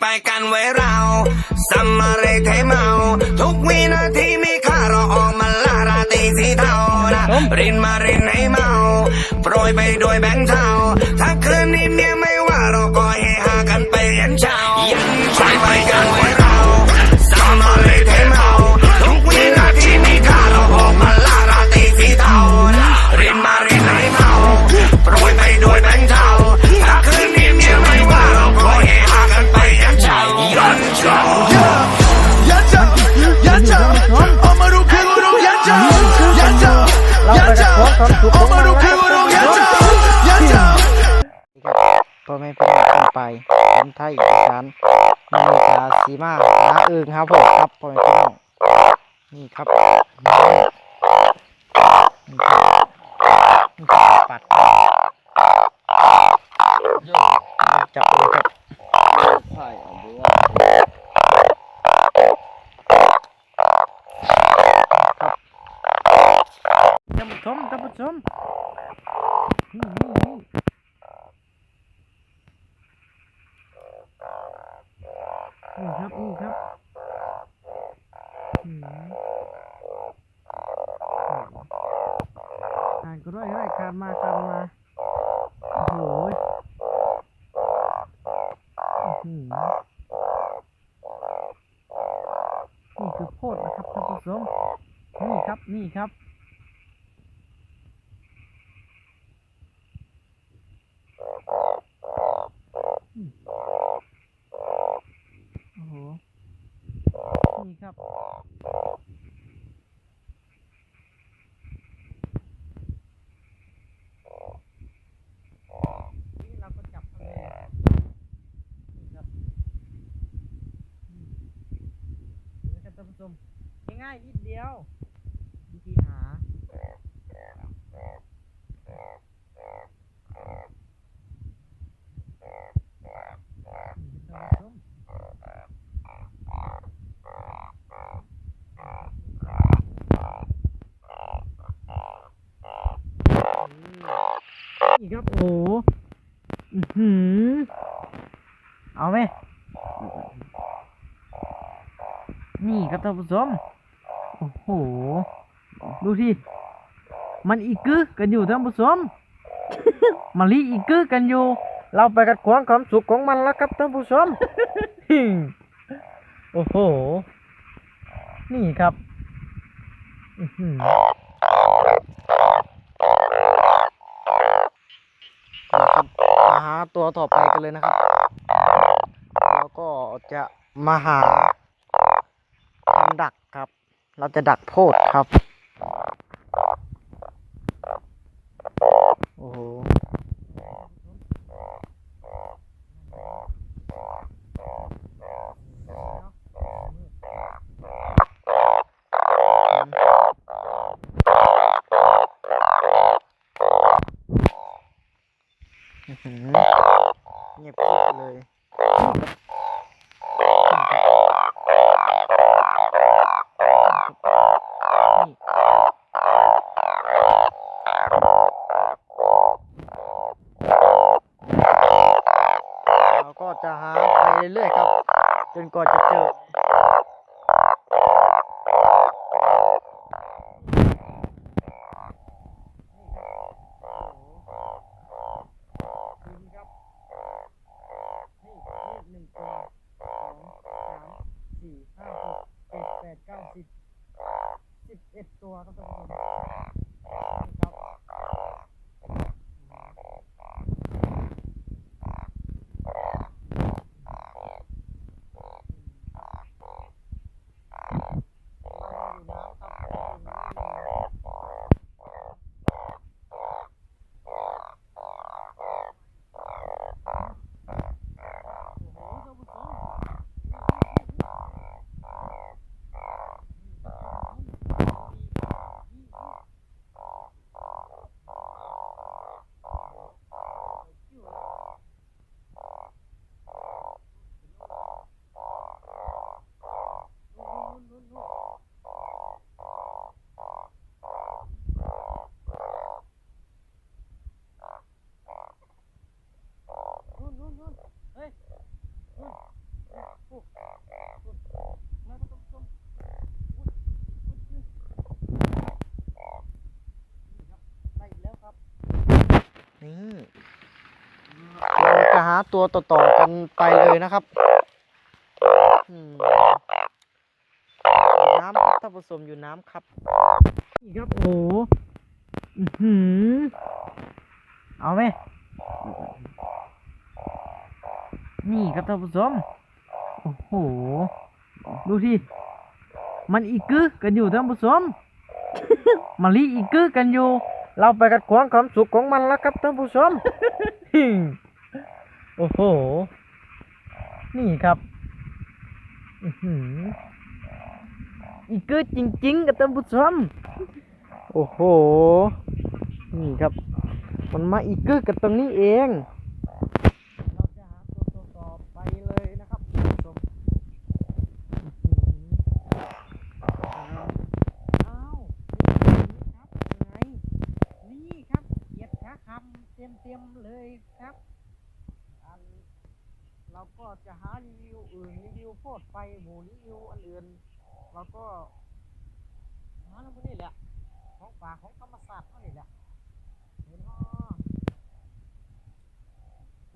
ไปกันไว้เราซัมมาเรเทเมาทุกวินาทีมีค่าเราออกมาล่าราตรีสีเทานะรินมารินให้เมาโปรยไปด้วยแบงค์เทาถ้าคืนนี้เมียไม่ว่าเราก็เฮฮากันไปยันเช้าไปกันไว้เราซัมมาเรเทเมาทุกวินาทีมีค่าเราออกมาล่าราตรีสีเทานะรินมารินให้เมาโปรยไปด้วยแบงค์เทาถ้าคืนนี้เมียไม่ว่าเราก็เฮฮากันไปยันเช้าAmaru keguru yacha yacha yacha Amaru keguru yacha yacha พ่อแม่พี่น้องไปคนไทยอีสานนาฬิกาสีมาหาอึ่งครับผมครับพ่อแม่พี่น้องนี่ครับปัดจับเลยครับท่านผู้ชมนี่ครับการก็ได้การมาโอ้โหนี่คือโพดนะครับท่านผู้ชมนี่ครับโอ้โหนี่ครับนี่เราก็จับทะเลนี่ครับนี่นะครับท่านผู้ชมง่ายๆนิดเดียววิธีหานี่ครับโอ้เอาไหมนี่ครับท่านผู้ชมโอ้โหดูที่มันอีกกึกันอยู่ท่านผู้ชม มันลีอีกกึกันอยู่เราไปกัดขวางความสุขของมันแล้วครับท่านผู้ชม โอ้โหนี่ครับมาหาตัวต่อไปกันเลยนะครับแล้วก็จะมาหาทำดักครับเราจะดักโพดครับโอ้โหเงียบกิ๊บเลยเราก็จะหาไปเรื่อยๆครับจนกว่าจะเจอ11 ตัวครับท่านผู้ชมครับ ตัวต่อๆกันไปเลยนะครับน้ำครับถ้าผสมอยู่น้ำครับนี่ครับโอ้โหเอาไหมนี่ครับท่านผู้ชมโอ้โหดูที่มันอีกกึกันอยู่ท่านผู้ชม มันลีอีกกึกันอยู่เราไปกัดขวางความสุขของมันแล้วครับท่านผู้ชม โอ้โหนี่ครับอีกกึจริงๆกับท่านผู้ชมโอ้โหนี่ครับมันมาอีกกึกับตรงนี้เองเราจะหาตัวต่อไปเลยนะครับท่านผู้ชมอ้าวนี่ครับยังไงนี่ครับเหยียดขาคำเต็มเลยครับเราก็จะหารีวิวอื่นรีวิวโพดไปหมู่รีวิวอันอื่นเราก็หาแล้วพวกนี้แหละของป่าของธรรมศาสตร์เท่านี้แหละเห็นฮะ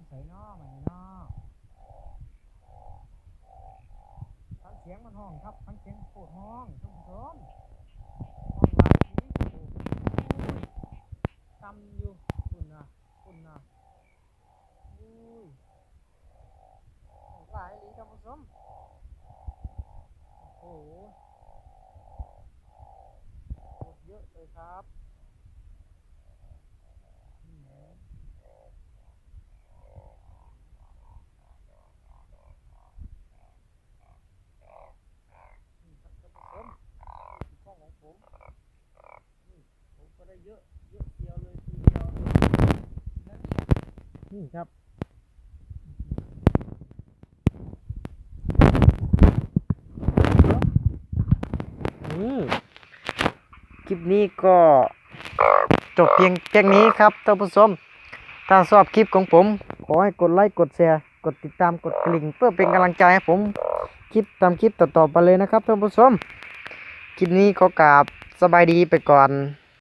ใส่นอใหม่นอฟังเสียงมันห้องครับฟังเสียงโคตรห้องท่านผู้ชมห้องหลายทีตำอยู่คุณนะอุ้ยหลายลีท่านผู้ชมโอ้โหเยอะเลยครับช่องของผมผมก็ได้เยอะเดียวเลยทีเดียวนี่ครับคลิปนี้ก็จบเพียงแค่นี้ครับท่านผู้ชมถ้าชอบคลิปของผมขอให้กดไลค์กดแชร์กดติดตามกดกริ่งเพื่อเป็นกำลังใจให้ผมทำคลิปต่อๆไปเลยนะครับท่านผู้ชมคลิปนี้ขอกราบสบายดีไปก่อน